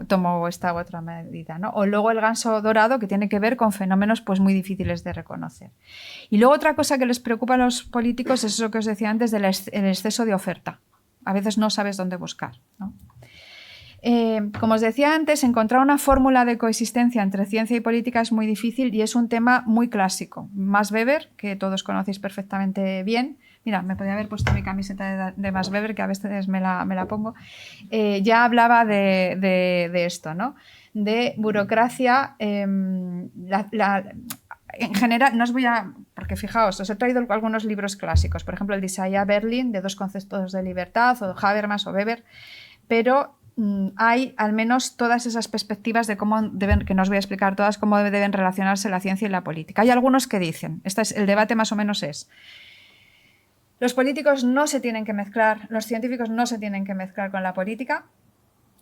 A: tomo esta u otra medida, ¿no? O luego el ganso dorado, que tiene que ver con fenómenos pues muy difíciles de reconocer. Y luego otra cosa que les preocupa a los políticos es eso que os decía antes, el exceso de oferta. A veces no sabes dónde buscar, ¿no? Como os decía antes, encontrar una fórmula de coexistencia entre ciencia y política es muy difícil y es un tema muy clásico. Max Weber, que todos conocéis perfectamente bien, mira, me podía haber puesto mi camiseta de Max Weber, que a veces me la pongo, ya hablaba de esto, ¿no? De burocracia, en general, no os voy a... Porque fijaos, os he traído algunos libros clásicos, por ejemplo el de Isaiah Berlin, de 2 conceptos de libertad, o Habermas o Weber, pero hay al menos todas esas perspectivas de que no os voy a explicar todas, cómo deben relacionarse la ciencia y la política. Hay algunos que dicen, el debate más o menos es, los políticos no se tienen que mezclar, los científicos no se tienen que mezclar con la política,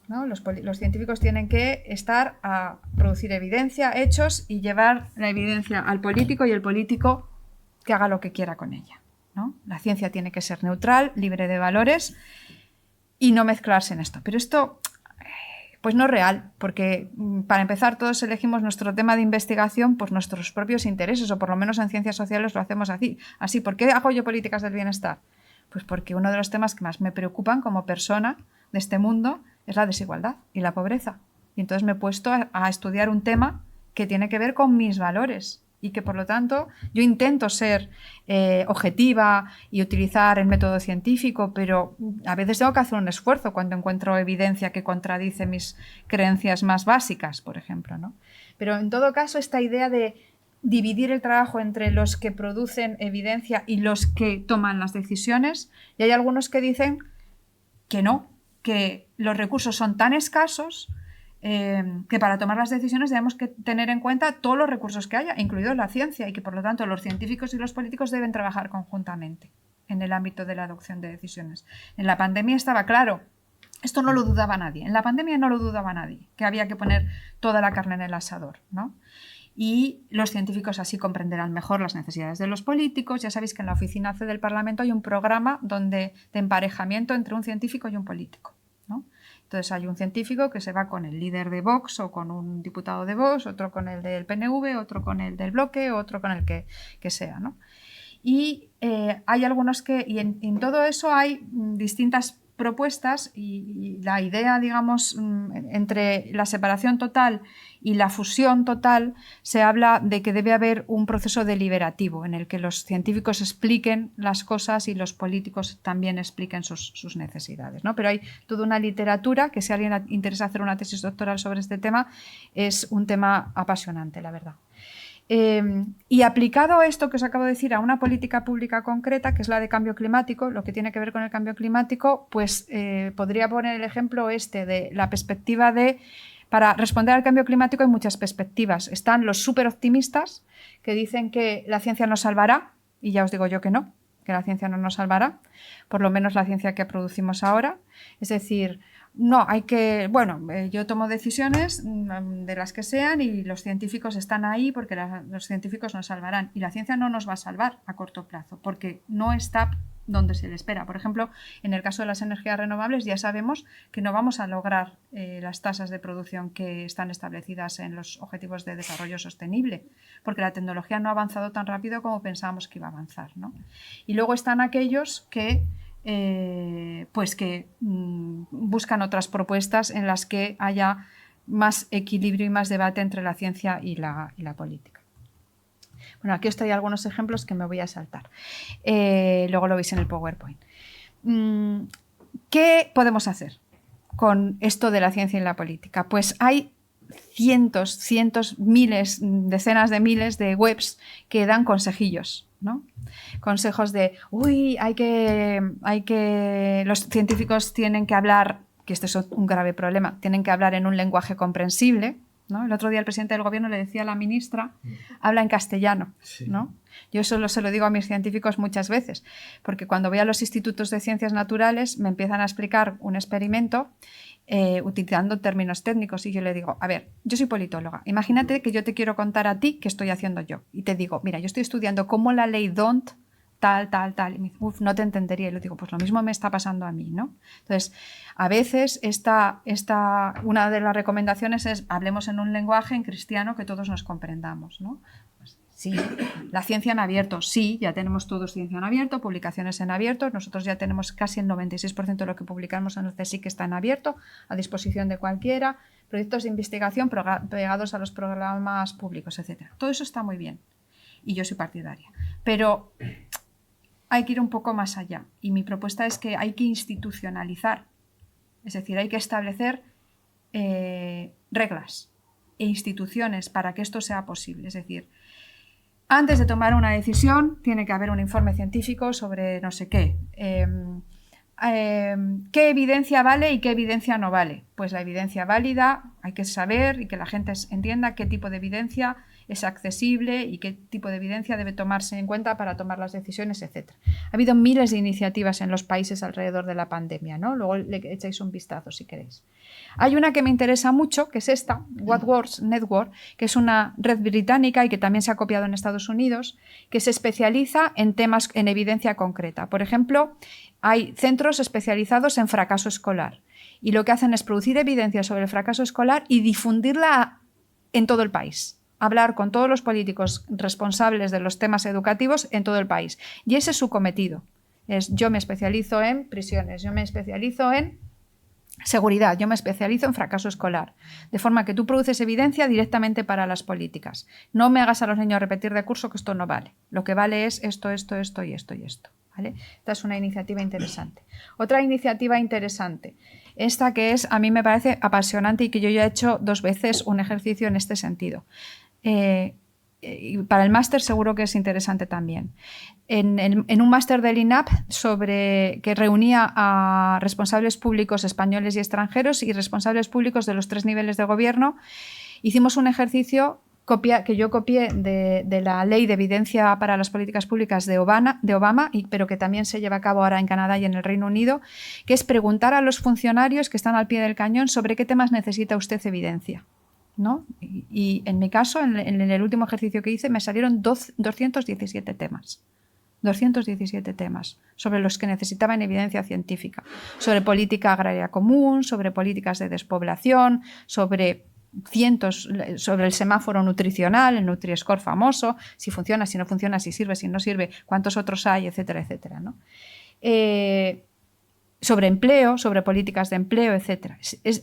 A: ¿no? Los científicos tienen que estar a producir evidencia, hechos, y llevar la evidencia al político y el político que haga lo que quiera con ella, ¿no? La ciencia tiene que ser neutral, libre de valores y no mezclarse en esto. Pero esto pues no es real, porque para empezar todos elegimos nuestro tema de investigación por nuestros propios intereses, o por lo menos en ciencias sociales lo hacemos así. ¿Por qué hago yo políticas del bienestar? Pues porque uno de los temas que más me preocupan como persona de este mundo es la desigualdad y la pobreza. Y entonces me he puesto a estudiar un tema que tiene que ver con mis valores y que, por lo tanto, yo intento ser objetiva y utilizar el método científico, pero a veces tengo que hacer un esfuerzo cuando encuentro evidencia que contradice mis creencias más básicas, por ejemplo, ¿no? Pero, en todo caso, esta idea de dividir el trabajo entre los que producen evidencia y los que toman las decisiones, y hay algunos que dicen que no, que los recursos son tan escasos que para tomar las decisiones debemos que tener en cuenta todos los recursos que haya, incluido la ciencia, y que por lo tanto los científicos y los políticos deben trabajar conjuntamente en el ámbito de la adopción de decisiones. En la pandemia estaba claro, esto no lo dudaba nadie, en la pandemia no lo dudaba nadie, que había que poner toda la carne en el asador, ¿no? Y los científicos así comprenderán mejor las necesidades de los políticos. Ya sabéis que en la oficina C del Parlamento hay un programa de emparejamiento entre un científico y un político, ¿no? Entonces hay un científico que se va con el líder de Vox o con un diputado de Vox, otro con el del PNV, otro con el del Bloque, otro con el que sea, ¿no? Y hay algunos que, y en todo eso hay distintas propuestas y la idea, digamos, entre la separación total y la fusión total, se habla de que debe haber un proceso deliberativo en el que los científicos expliquen las cosas y los políticos también expliquen sus necesidades, ¿no? Pero hay toda una literatura que, si a alguien interesa hacer una tesis doctoral sobre este tema, es un tema apasionante, la verdad. Y aplicado esto que os acabo de decir a una política pública concreta, que es la de cambio climático, lo que tiene que ver con el cambio climático, pues podría poner el ejemplo de la perspectiva de, para responder al cambio climático hay muchas perspectivas. Están los súper optimistas que dicen que la ciencia nos salvará, y ya os digo yo que no, que la ciencia no nos salvará, por lo menos la ciencia que producimos ahora. Es decir, no, hay que, bueno, yo tomo decisiones de las que sean y los científicos están ahí porque los científicos nos salvarán. Y la ciencia no nos va a salvar a corto plazo porque no está donde se le espera. Por ejemplo, en el caso de las energías renovables ya sabemos que no vamos a lograr las tasas de producción que están establecidas en los Objetivos de Desarrollo Sostenible porque la tecnología no ha avanzado tan rápido como pensábamos que iba a avanzar, ¿no? Y luego están aquellos que buscan otras propuestas en las que haya más equilibrio y más debate entre la ciencia y la política. Bueno, aquí os traigo algunos ejemplos que me voy a saltar. Luego lo veis en el PowerPoint. ¿Qué podemos hacer con esto de la ciencia y la política? Pues hay cientos, miles, decenas de miles de webs que dan consejillos, ¿no? Consejos de, los científicos tienen que hablar, que este es un grave problema, tienen que hablar en un lenguaje comprensible, ¿no? El otro día el presidente del gobierno le decía a la ministra, habla en castellano, ¿no? Yo eso se lo digo a mis científicos muchas veces, porque cuando voy a los institutos de ciencias naturales me empiezan a explicar un experimento utilizando términos técnicos y yo le digo, a ver, yo soy politóloga, imagínate que yo te quiero contar a ti qué estoy haciendo yo y te digo, mira, yo estoy estudiando cómo la ley DONT tal, y me dice, no te entendería, y le digo, pues lo mismo me está pasando a mí, ¿no? Entonces, a veces una de las recomendaciones es hablemos en un lenguaje en cristiano que todos nos comprendamos, ¿no? Pues, sí, la ciencia en abierto, sí, ya tenemos todos ciencia en abierto, publicaciones en abierto, nosotros ya tenemos casi el 96% de lo que publicamos en el CSIC está en abierto, a disposición de cualquiera, proyectos de investigación pegados a los programas públicos, etc. Todo eso está muy bien y yo soy partidaria, pero hay que ir un poco más allá y mi propuesta es que hay que institucionalizar, es decir, hay que establecer reglas e instituciones para que esto sea posible, es decir, antes de tomar una decisión tiene que haber un informe científico sobre no sé qué. ¿Qué evidencia vale y qué evidencia no vale? Pues la evidencia válida hay que saber y que la gente entienda qué tipo de evidencia es accesible y qué tipo de evidencia debe tomarse en cuenta para tomar las decisiones, etc. Ha habido miles de iniciativas en los países alrededor de la pandemia, ¿no? Luego le echáis un vistazo si queréis. Hay una que me interesa mucho, que es esta, What Works Network, que es una red británica y que también se ha copiado en Estados Unidos, que se especializa en temas en evidencia concreta. Por ejemplo, hay centros especializados en fracaso escolar y lo que hacen es producir evidencia sobre el fracaso escolar y difundirla en todo el país. Hablar con todos los políticos responsables de los temas educativos en todo el país. Y ese es su cometido. Yo me especializo en prisiones, yo me especializo en Seguridad. Yo me especializo en fracaso escolar, de forma que tú produces evidencia directamente para las políticas. No me hagas a los niños repetir de curso que esto no vale. Lo que vale es esto, esto, esto y esto y esto. ¿Vale? Esta es una iniciativa interesante. Otra iniciativa interesante, esta que es, a mí me parece apasionante y que yo ya he hecho 2 veces un ejercicio en este sentido. Y para el máster seguro que es interesante también. En un máster del INAP que reunía a responsables públicos españoles y extranjeros y responsables públicos de los 3 niveles de gobierno, hicimos un ejercicio que yo copié de la Ley de Evidencia para las Políticas Públicas de Obama, pero que también se lleva a cabo ahora en Canadá y en el Reino Unido, que es preguntar a los funcionarios que están al pie del cañón sobre qué temas necesita usted evidencia, ¿no? Y en mi caso, en el último ejercicio que hice, me salieron 217 temas. 217 temas sobre los que necesitaban evidencia científica, sobre política agraria común, sobre políticas de despoblación, sobre el semáforo nutricional, el Nutri-Score famoso, si funciona, si no funciona, si sirve, si no sirve, cuántos otros hay, etcétera, etcétera, ¿no? Sobre empleo, sobre políticas de empleo, etcétera.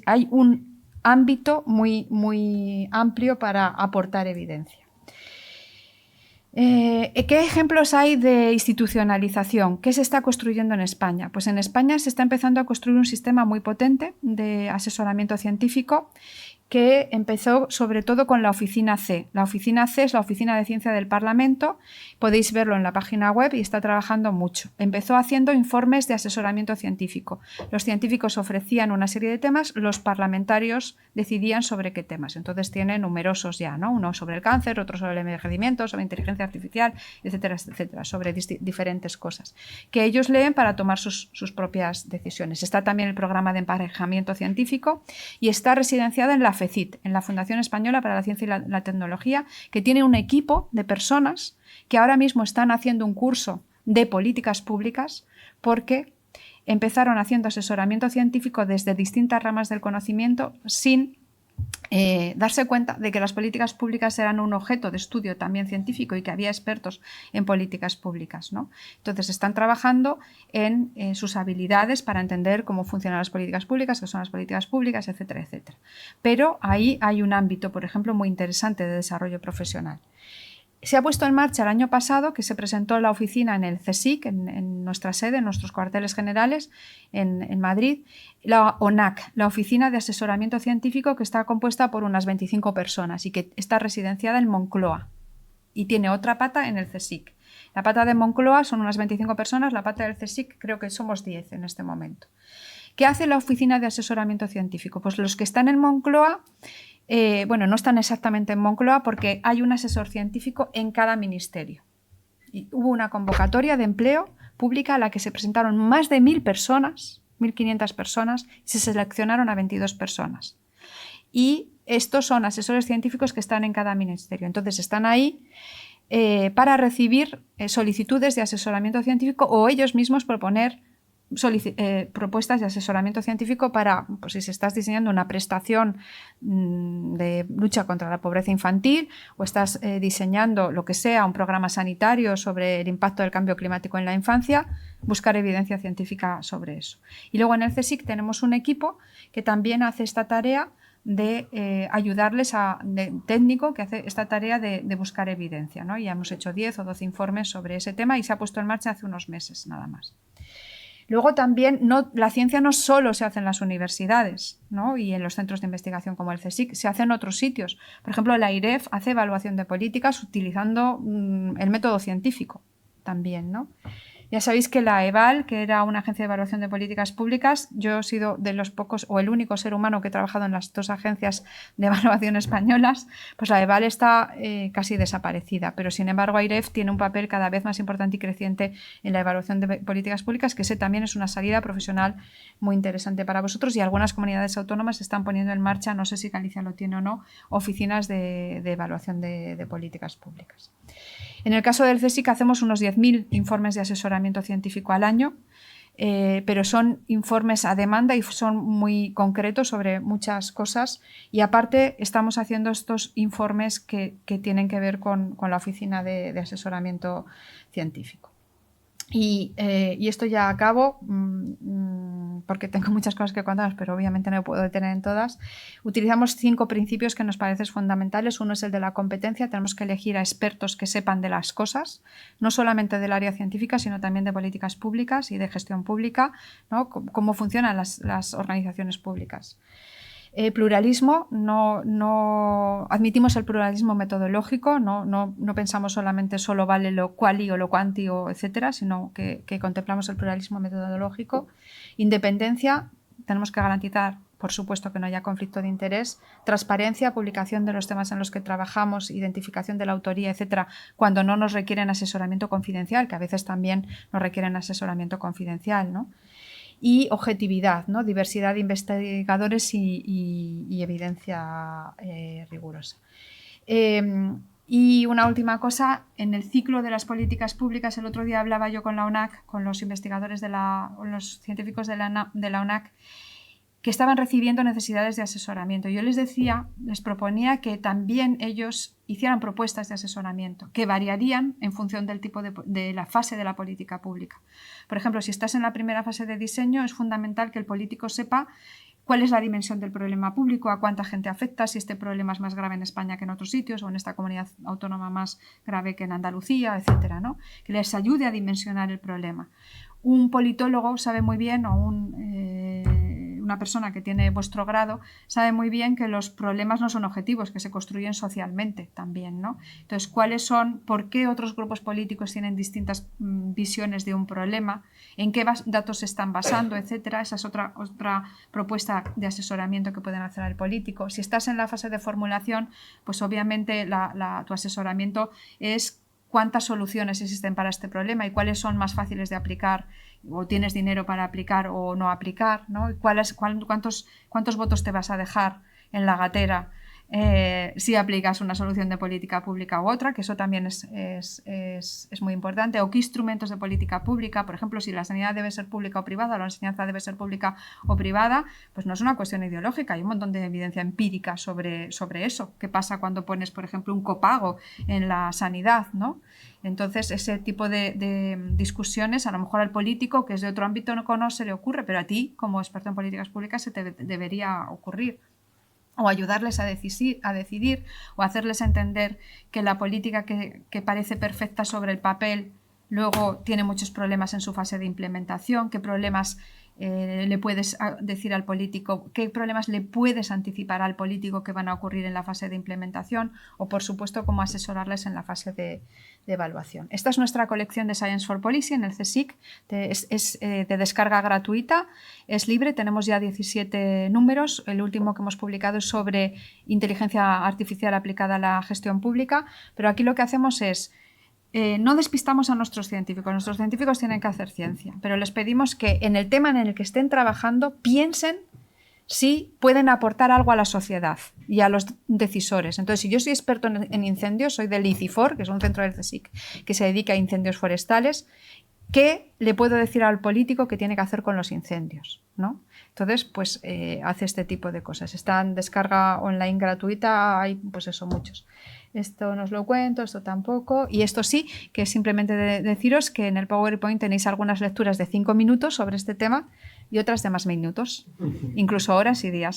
A: Hay un ámbito muy, muy amplio para aportar evidencia. ¿Qué ejemplos hay de institucionalización? ¿Qué se está construyendo en España? Pues en España se está empezando a construir un sistema muy potente de asesoramiento científico que empezó sobre todo con la Oficina C. La Oficina C es la Oficina de Ciencia del Parlamento, podéis verlo en la página web y está trabajando mucho. Empezó haciendo informes de asesoramiento científico. Los científicos ofrecían una serie de temas, los parlamentarios decidían sobre qué temas. Entonces tiene numerosos ya, ¿no? Uno sobre el cáncer, otro sobre el envejecimiento, sobre inteligencia artificial, etcétera, etcétera, sobre diferentes cosas, que ellos leen para tomar sus propias decisiones. Está también el programa de emparejamiento científico y está residenciada en la FECIT, en la Fundación Española para la Ciencia y la Tecnología, que tiene un equipo de personas que ahora mismo están haciendo un curso de políticas públicas porque empezaron haciendo asesoramiento científico desde distintas ramas del conocimiento sin darse cuenta de que las políticas públicas eran un objeto de estudio también científico y que había expertos en políticas públicas, ¿no? Entonces están trabajando en sus habilidades para entender cómo funcionan las políticas públicas, qué son las políticas públicas, etcétera, etcétera. Pero ahí hay un ámbito, por ejemplo, muy interesante de desarrollo profesional. Se ha puesto en marcha el año pasado, que se presentó la oficina en el CSIC, en nuestra sede, en nuestros cuarteles generales en Madrid, la ONAC, la Oficina de Asesoramiento Científico, que está compuesta por unas 25 personas y que está residenciada en Moncloa y tiene otra pata en el CSIC. La pata de Moncloa son unas 25 personas, la pata del CSIC creo que somos 10 en este momento. ¿Qué hace la Oficina de Asesoramiento Científico? Pues los que están en Moncloa, no están exactamente en Moncloa porque hay un asesor científico en cada ministerio. Y hubo una convocatoria de empleo pública a la que se presentaron más de 1.000 personas, 1.500 personas, y se seleccionaron a 22 personas. Y estos son asesores científicos que están en cada ministerio. Entonces están ahí para recibir solicitudes de asesoramiento científico o ellos mismos proponer propuestas de asesoramiento científico para, pues, si estás diseñando una prestación de lucha contra la pobreza infantil o estás diseñando lo que sea, un programa sanitario sobre el impacto del cambio climático en la infancia, buscar evidencia científica sobre eso. Y luego en el CSIC tenemos un equipo que también hace esta tarea de ayudarles de técnico que hace esta tarea de buscar evidencia, ¿no? Y ya hemos hecho 10 o 12 informes sobre ese tema y se ha puesto en marcha hace unos meses nada más. Luego también la ciencia no solo se hace en las universidades, ¿no? Y en los centros de investigación como el CSIC, se hace en otros sitios. Por ejemplo, la IREF hace evaluación de políticas utilizando el método científico también, ¿no? Ya sabéis que la EVAL, que era una agencia de evaluación de políticas públicas, yo he sido de los pocos o el único ser humano que he trabajado en las 2 agencias de evaluación españolas, pues la EVAL está casi desaparecida, pero sin embargo AIREF tiene un papel cada vez más importante y creciente en la evaluación de políticas públicas, que ese también es una salida profesional muy interesante para vosotros y algunas comunidades autónomas están poniendo en marcha, no sé si Galicia lo tiene o no, oficinas de evaluación de políticas públicas. En el caso del CSIC hacemos unos 10.000 informes de asesoramiento científico al año, pero son informes a demanda y son muy concretos sobre muchas cosas y aparte estamos haciendo estos informes que tienen que ver con la oficina de asesoramiento científico. Y esto ya acabo, porque tengo muchas cosas que contaros, pero obviamente no me puedo detener en todas. Utilizamos 5 principios que nos parecen fundamentales. Uno es el de la competencia. Tenemos que elegir a expertos que sepan de las cosas, no solamente del área científica, sino también de políticas públicas y de gestión pública, ¿no? Cómo funcionan las organizaciones públicas. Pluralismo, no admitimos el pluralismo metodológico, no pensamos solamente solo vale lo quali o lo quanti o etcétera, sino que contemplamos el pluralismo metodológico. Independencia, tenemos que garantizar, por supuesto, que no haya conflicto de interés. Transparencia, publicación de los temas en los que trabajamos, identificación de la autoría, etcétera, cuando no nos requieren asesoramiento confidencial, que a veces también nos requieren asesoramiento confidencial, ¿no? Y objetividad, ¿no? Diversidad de investigadores y evidencia rigurosa. Y una última cosa, en el ciclo de las políticas públicas, el otro día hablaba yo con la ONAC, con los investigadores los científicos de la ONAC, que estaban recibiendo necesidades de asesoramiento. Yo les proponía que también ellos hicieran propuestas de asesoramiento, que variarían en función del tipo de la fase de la política pública. Por ejemplo, si estás en la primera fase de diseño, es fundamental que el político sepa cuál es la dimensión del problema público, a cuánta gente afecta, si este problema es más grave en España que en otros sitios o en esta comunidad autónoma más grave que en Andalucía, etcétera, ¿no? Que les ayude a dimensionar el problema. Un politólogo sabe muy bien, o una persona que tiene vuestro grado sabe muy bien que los problemas no son objetivos, que se construyen socialmente también, ¿no? Entonces, por qué otros grupos políticos tienen distintas visiones de un problema, en qué datos se están basando, etcétera. Esa es otra propuesta de asesoramiento que pueden hacer al político. Si estás en la fase de formulación, pues obviamente tu asesoramiento es cuántas soluciones existen para este problema y cuáles son más fáciles de aplicar, o tienes dinero para aplicar o no aplicar, ¿no? ¿Cuántos votos te vas a dejar en la gatera si aplicas una solución de política pública u otra, que eso también es muy importante. O qué instrumentos de política pública, por ejemplo, si la sanidad debe ser pública o privada, o la enseñanza debe ser pública o privada, pues no es una cuestión ideológica, hay un montón de evidencia empírica sobre eso. ¿Qué pasa cuando pones, por ejemplo, un copago en la sanidad, ¿no? Entonces, ese tipo de discusiones, a lo mejor al político, que es de otro ámbito, no se le ocurre, pero a ti, como experto en políticas públicas, se te debería ocurrir. O ayudarles a decidir o hacerles entender que la política que parece perfecta sobre el papel luego tiene muchos problemas en su fase de implementación, qué problemas le puedes decir al político, qué problemas le puedes anticipar al político que van a ocurrir en la fase de implementación, o por supuesto cómo asesorarles en la fase de evaluación. Esta es nuestra colección de Science for Policy en el CSIC, es de descarga gratuita, es libre, tenemos ya 17 números, el último que hemos publicado es sobre inteligencia artificial aplicada a la gestión pública, pero aquí lo que hacemos es no despistamos a nuestros científicos tienen que hacer ciencia, pero les pedimos que en el tema en el que estén trabajando piensen si pueden aportar algo a la sociedad y a los decisores. Entonces, si yo soy experto en incendios, soy del ICIFOR, que es un centro del CSIC que se dedica a incendios forestales, ¿qué le puedo decir al político que tiene que hacer con los incendios, ¿no? Entonces, pues hace este tipo de cosas. Está en descarga online gratuita, hay pues eso, muchos. Esto no os lo cuento, esto tampoco. Y esto sí, que es simplemente deciros que en el PowerPoint tenéis algunas lecturas de 5 minutos sobre este tema y otras de más minutos, incluso horas y días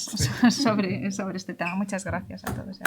A: sobre este tema. Muchas gracias a todos.